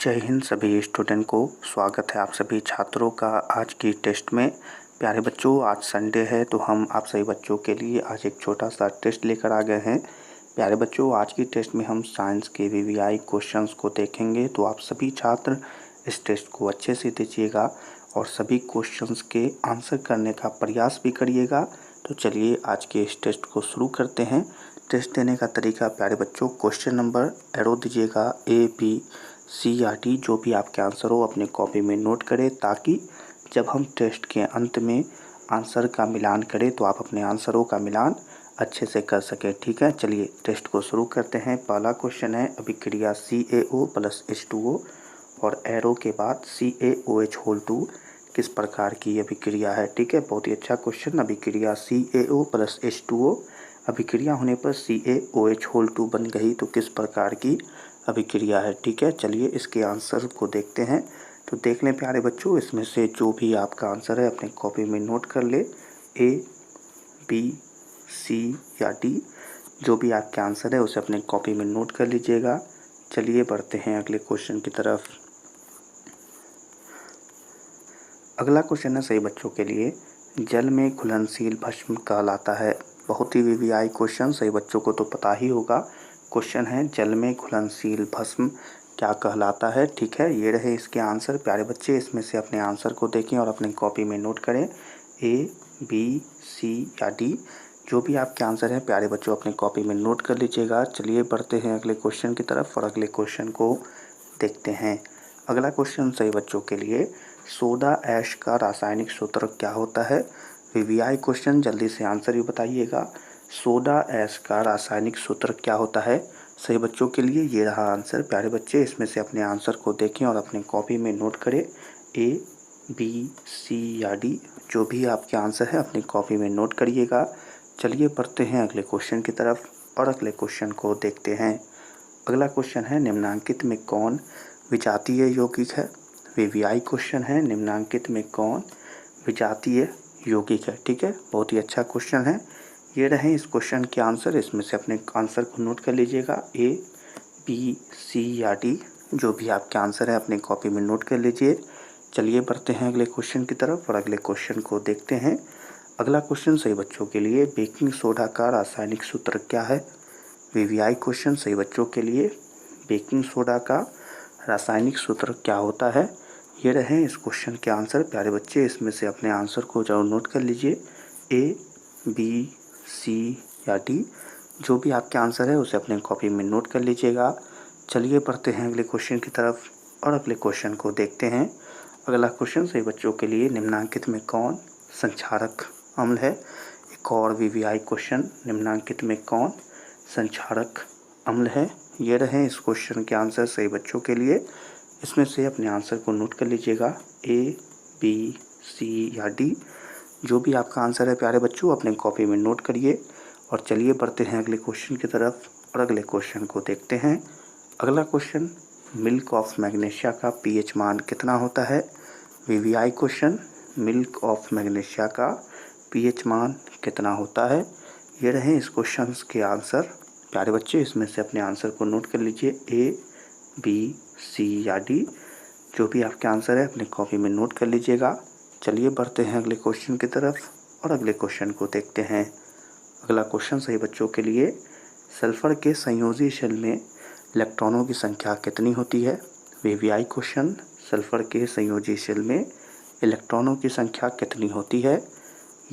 जय हिंद सभी स्टूडेंट को। स्वागत है आप सभी छात्रों का आज की टेस्ट में। प्यारे बच्चों, आज संडे है तो हम आप सभी बच्चों के लिए आज एक छोटा सा टेस्ट लेकर आ गए हैं। प्यारे बच्चों, आज की टेस्ट में हम साइंस के वीवीआई क्वेश्चंस को देखेंगे, तो आप सभी छात्र इस टेस्ट को अच्छे से दीजिएगा और सभी क्वेश्चंस के आंसर करने का प्रयास भी करिएगा। तो चलिए आज के इस टेस्ट को शुरू करते हैं। टेस्ट देने का तरीका प्यारे बच्चों, क्वेश्चन नंबर एरो दीजिएगा A, B, C या D, जो भी आपके आंसर हो अपने कॉपी में नोट करें, ताकि जब हम टेस्ट के अंत में आंसर का मिलान करें तो आप अपने आंसरों का मिलान अच्छे से कर सकें। ठीक है, चलिए टेस्ट को शुरू करते हैं। पहला क्वेश्चन है, अभिक्रिया CaO + H2O और एरो के बाद CaOH होल 2 किस प्रकार की अभिक्रिया है। ठीक है, बहुत ही अच्छा क्वेश्चन। अभिक्रिया CaO + H2O अभिक्रिया होने पर CaOH होल 2 बन गई तो किस प्रकार की अभिक्रिया है। ठीक है, चलिए इसके आंसर को देखते हैं। तो देख लें प्यारे बच्चों, इसमें से जो भी आपका आंसर है अपने कॉपी में नोट कर ले। A, B, C या D, जो भी आपके आंसर है उसे अपने कॉपी में नोट कर लीजिएगा। चलिए बढ़ते हैं अगले क्वेश्चन की तरफ। अगला क्वेश्चन है सही बच्चों के लिए, जल में घुलनशील भस्म कहलाता है। बहुत ही वीवीआई क्वेश्चन सही बच्चों को तो पता ही होगा। क्वेश्चन है, जल में घुलनशील भस्म क्या कहलाता है। ठीक है, ये रहे इसके आंसर। प्यारे बच्चे, इसमें से अपने आंसर को देखें और अपनी कॉपी में नोट करें। A, B, C या D, जो भी आपके आंसर है प्यारे बच्चों अपनी कॉपी में नोट कर लीजिएगा। चलिए बढ़ते हैं अगले क्वेश्चन की तरफ और अगले क्वेश्चन को देखते हैं। अगला क्वेश्चन सही बच्चों के लिए, सोडा ऐश का रासायनिक सूत्र क्या होता है। वीवीआई क्वेश्चन, जल्दी से आंसर भी बताइएगा। सोडा ऐश का रासायनिक सूत्र क्या होता है सही बच्चों के लिए। ये रहा आंसर। प्यारे बच्चे, इसमें से अपने आंसर को देखें और अपने कॉपी में नोट करें। A, B, C या D, जो भी आपके आंसर है अपनी कॉपी में नोट करिएगा। चलिए बढ़ते हैं अगले क्वेश्चन की तरफ और अगले क्वेश्चन को देखते हैं। अगला क्वेश्चन है, निम्नांकित में कौन विजातीय यौगिक है। वीवीआई क्वेश्चन है, निम्नांकित में कौन विजातीय यौगिक है। ठीक है, बहुत ही अच्छा क्वेश्चन है। ये रहे इस क्वेश्चन के आंसर। इसमें से अपने आंसर को नोट कर लीजिएगा। A, B, C या D, जो भी आपके आंसर है अपनी कॉपी में नोट कर लीजिए। चलिए बढ़ते हैं अगले क्वेश्चन की तरफ और अगले क्वेश्चन को देखते हैं। अगला क्वेश्चन सही बच्चों के लिए, बेकिंग सोडा का रासायनिक सूत्र क्या है। वीवीआई क्वेश्चन सही बच्चों के लिए, बेकिंग सोडा का रासायनिक सूत्र क्या होता है। ये रहे इस क्वेश्चन के आंसर। प्यारे बच्चे, इसमें से अपने आंसर को जरूर नोट कर लीजिए। A, B, C या D, जो भी आपके आंसर है उसे अपने कॉपी में नोट कर लीजिएगा। चलिए बढ़ते हैं अगले क्वेश्चन की तरफ और अगले क्वेश्चन को देखते हैं। अगला क्वेश्चन सही बच्चों के लिए, निम्नांकित में कौन संक्षारक अम्ल है। एक और वीवीआई क्वेश्चन, निम्नांकित में कौन संक्षारक अम्ल है। ये रहे इस क्वेश्चन के आंसर सही बच्चों के लिए। इसमें से अपने आंसर को नोट कर लीजिएगा। A, B, C या D, जो भी आपका आंसर है प्यारे बच्चों अपने कॉपी में नोट करिए। और चलिए बढ़ते हैं अगले क्वेश्चन की तरफ और अगले क्वेश्चन को देखते हैं। अगला क्वेश्चन, मिल्क ऑफ मैग्नीशिया का pH मान कितना होता है। VVI question, milk of magnesia का pH मान कितना होता है। ये रहे इस क्वेश्चन के आंसर। प्यारे बच्चे, इसमें से अपने आंसर को नोट कर लीजिए। A, B, C या D, जो भी आपके आंसर है अपने कॉपी में नोट कर लीजिएगा। चलिए बढ़ते हैं अगले क्वेश्चन की तरफ और अगले क्वेश्चन को देखते हैं। अगला क्वेश्चन सही बच्चों के लिए, सल्फर के संयोजी शेल में इलेक्ट्रॉनों की संख्या कितनी होती है। वीवीआई क्वेश्चन, सल्फर के संयोजी शेल में इलेक्ट्रॉनों की संख्या कितनी होती है।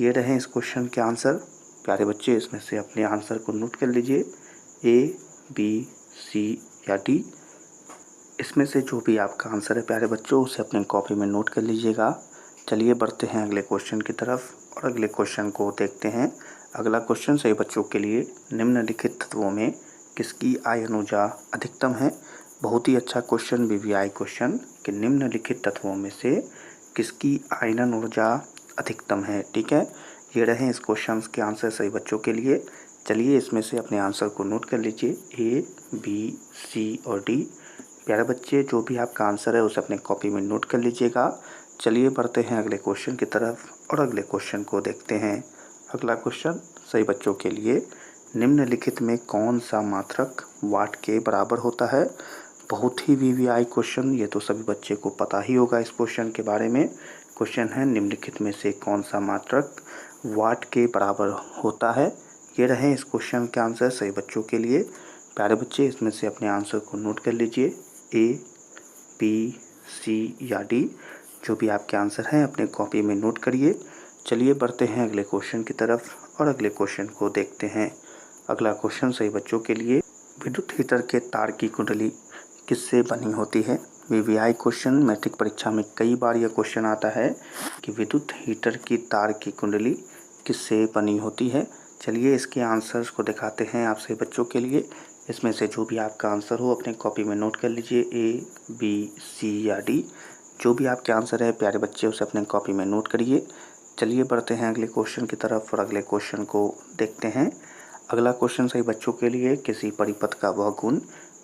ये रहे इस क्वेश्चन के आंसर। प्यारे बच्चे, इसमें से अपने आंसर को नोट कर लीजिए। A, B, C या D, इसमें से जो भी आपका आंसर है प्यारे बच्चों उसे अपने कॉपी में नोट कर लीजिएगा। चलिए बढ़ते हैं अगले क्वेश्चन की तरफ और अगले क्वेश्चन को देखते हैं। अगला क्वेश्चन सही बच्चों के लिए, निम्नलिखित तत्वों में किसकी आयन ऊर्जा अधिकतम है। बहुत ही अच्छा क्वेश्चन वीवीआई क्वेश्चन कि निम्नलिखित तत्वों में से किसकी आयनन ऊर्जा अधिकतम है। ठीक है, ये रहे इस क्वेश्चन के आंसर सही बच्चों के लिए। चलिए इसमें से अपने आंसर को नोट कर लीजिए। A, B, C और D, प्यारे बच्चे, जो भी आपका आंसर है उसे अपने कॉपी में नोट कर लीजिएगा। चलिए बढ़ते हैं अगले क्वेश्चन की तरफ और अगले क्वेश्चन को देखते हैं। अगला क्वेश्चन सही बच्चों के लिए, निम्नलिखित में कौन सा मात्रक वाट के बराबर होता है। बहुत ही वीवीआई क्वेश्चन, ये तो सभी बच्चे को पता ही होगा इस क्वेश्चन के बारे में। क्वेश्चन है निम्नलिखित में से कौन सा मात्रक वाट के बराबर होता है। ये रहे इस क्वेश्चन के आंसर सही बच्चों के लिए। प्यारे बच्चे इसमें से अपने आंसर को नोट कर लीजिए, ए, बी, सी या डी। जो भी आपके आंसर हैं अपने कॉपी में नोट करिए। चलिए बढ़ते हैं अगले क्वेश्चन की तरफ और अगले क्वेश्चन को देखते हैं। अगला क्वेश्चन सही बच्चों के लिए, विद्युत हीटर के तार की कुंडली किससे बनी होती है। वीवीआई क्वेश्चन मैट्रिक परीक्षा में कई बार यह क्वेश्चन आता है कि विद्युत हीटर की तार की कुंडली किससे बनी होती है। चलिए इसके आंसर्स को दिखाते हैं आप सभी बच्चों के लिए। इसमें से जो भी आपका आंसर हो अपने कॉपी में नोट कर लीजिए, ए, बी, सी या डी। जो भी आपके आंसर है प्यारे बच्चे उसे अपने कॉपी में नोट करिए। चलिए बढ़ते हैं अगले क्वेश्चन की तरफ और अगले क्वेश्चन को देखते हैं। अगला क्वेश्चन सही बच्चों के लिए, किसी परिपथ का वह गुण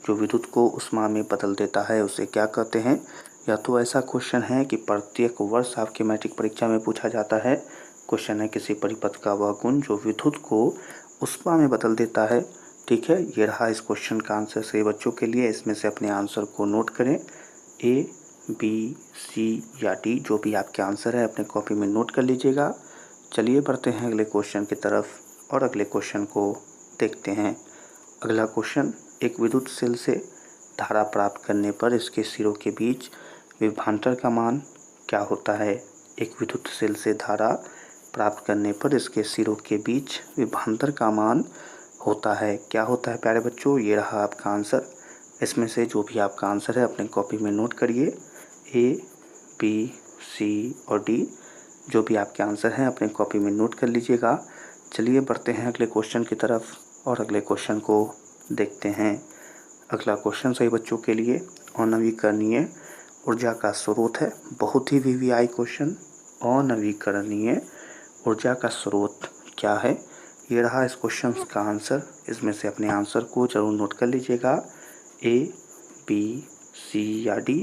जो विद्युत को उष्मा में बदल देता है उसे क्या कहते हैं। या तो ऐसा क्वेश्चन है कि प्रत्येक वर्ष आपके मैट्रिक परीक्षा में पूछा जाता है। क्वेश्चन है किसी परिपथ का वह गुण जो विद्युत को उष्मा में बदल देता है। ठीक है, ये रहा इस क्वेश्चन का आंसर सही बच्चों के लिए। इसमें से अपने आंसर को नोट करें, ए, बी, सी या डी। जो भी आपके आंसर है अपने कॉपी में नोट कर लीजिएगा। चलिए बढ़ते हैं अगले क्वेश्चन की तरफ और अगले क्वेश्चन को देखते हैं। अगला क्वेश्चन, एक विद्युत सेल से धारा प्राप्त करने पर इसके सिरों के बीच विभवांतर का मान क्या होता है। एक विद्युत सेल से धारा प्राप्त करने पर इसके सिरों के बीच विभवांतर का मान होता है, क्या होता है प्यारे बच्चों। ये रहा आपका आंसर। इसमें से जो भी आपका आंसर है अपने कॉपी में नोट करिए, ए, बी, सी और डी। जो भी आपके आंसर हैं अपने कॉपी में नोट कर लीजिएगा। चलिए बढ़ते हैं अगले क्वेश्चन की तरफ और अगले क्वेश्चन को देखते हैं। अगला क्वेश्चन सही बच्चों के लिए, अनवीकरणीय ऊर्जा का स्रोत है। बहुत ही वीवीआई क्वेश्चन, अनवीकरणीय ऊर्जा का स्रोत क्या है। ये रहा इस क्वेश्चन का आंसर। इसमें से अपने आंसर को जरूर नोट कर लीजिएगा, ए, बी, सी या डी।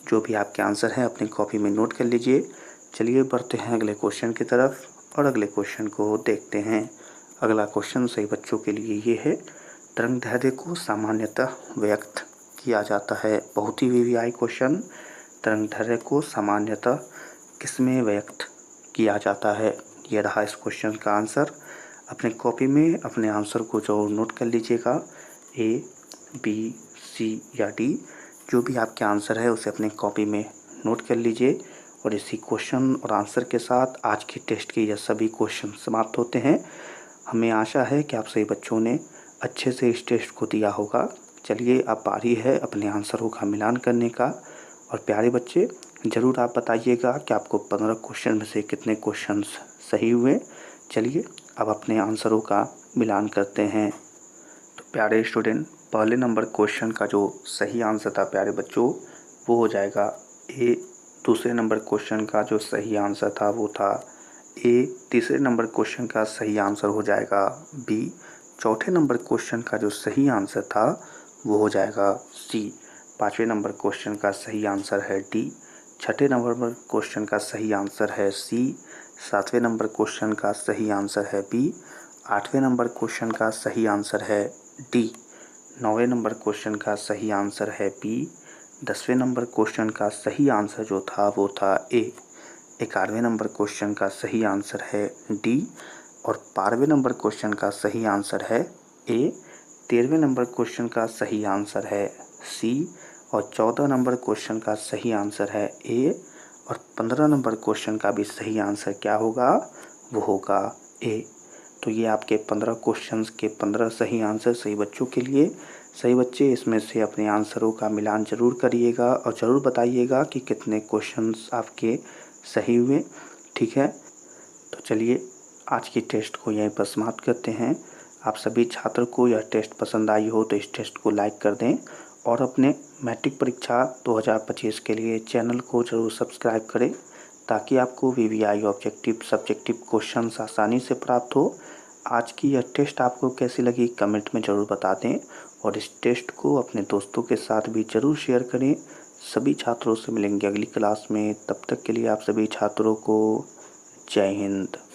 जो भी आपके आंसर हैं अपनी कॉपी में नोट कर लीजिए। चलिए बढ़ते हैं अगले क्वेश्चन की तरफ और अगले क्वेश्चन को देखते हैं। अगला क्वेश्चन सही बच्चों के लिए ये है, तरंगदैर्घ्य को सामान्यतः व्यक्त किया जाता है। बहुत ही वीवीआई क्वेश्चन, तरंगदैर्घ्य को सामान्यतः किसमें व्यक्त किया जाता है। ये रहा इस क्वेश्चन का आंसर। अपने कॉपी में अपने आंसर को जरूर नोट कर लीजिएगा, ए, बी, सी या डी। जो भी आपके आंसर है उसे अपने कॉपी में नोट कर लीजिए। और इसी क्वेश्चन और आंसर के साथ आज की टेस्ट के यह सभी क्वेश्चन समाप्त होते हैं। हमें आशा है कि आप सभी बच्चों ने अच्छे से इस टेस्ट को दिया होगा। चलिए अब बारी है अपने आंसरों का मिलान करने का। और प्यारे बच्चे ज़रूर आप बताइएगा कि आपको 15 क्वेश्चन में से कितने क्वेश्चन सही हुए। चलिए अब अपने आंसरों का मिलान करते हैं। तो प्यारे स्टूडेंट, पहले नंबर क्वेश्चन का जो सही आंसर था प्यारे बच्चों वो हो जाएगा ए। दूसरे नंबर क्वेश्चन का जो सही आंसर था वो था ए। तीसरे नंबर क्वेश्चन का सही आंसर हो जाएगा बी। चौथे नंबर क्वेश्चन का जो सही आंसर था वो हो जाएगा सी। पाँचवें नंबर क्वेश्चन का सही आंसर है डी। छठे नंबर क्वेश्चन का सही आंसर है सी। सातवें नंबर क्वेश्चन का सही आंसर है बी। आठवें नंबर क्वेश्चन का सही आंसर है डी। नौवें नंबर क्वेश्चन का सही आंसर है बी। 10वें नंबर क्वेश्चन का सही आंसर जो था वो था ए। 11वें नंबर क्वेश्चन का सही आंसर है डी। और 12वें नंबर क्वेश्चन का सही आंसर है ए। 13वें नंबर क्वेश्चन का सही आंसर है सी। और 14 नंबर क्वेश्चन का सही आंसर है ए। और 15 नंबर क्वेश्चन का भी सही आंसर क्या होगा, वो होगा ए। तो ये आपके 15 क्वेश्चंस के 15 सही आंसर सही बच्चों के लिए। सही बच्चे इसमें से अपने आंसरों का मिलान ज़रूर करिएगा और ज़रूर बताइएगा कि कितने क्वेश्चंस आपके सही हुए। ठीक है, तो चलिए आज की टेस्ट को यहीं पर समाप्त करते हैं। आप सभी छात्र को यह टेस्ट पसंद आई हो तो इस टेस्ट को लाइक कर दें और अपने मैट्रिक परीक्षा 2025 के लिए चैनल को ज़रूर सब्सक्राइब करें ताकि आपको वीवीआई ऑब्जेक्टिव सब्जेक्टिव क्वेश्चंस आसानी से प्राप्त हो। आज की यह टेस्ट आपको कैसी लगी कमेंट में ज़रूर बता दें और इस टेस्ट को अपने दोस्तों के साथ भी ज़रूर शेयर करें। सभी छात्रों से मिलेंगे अगली क्लास में। तब तक के लिए आप सभी छात्रों को जय हिंद।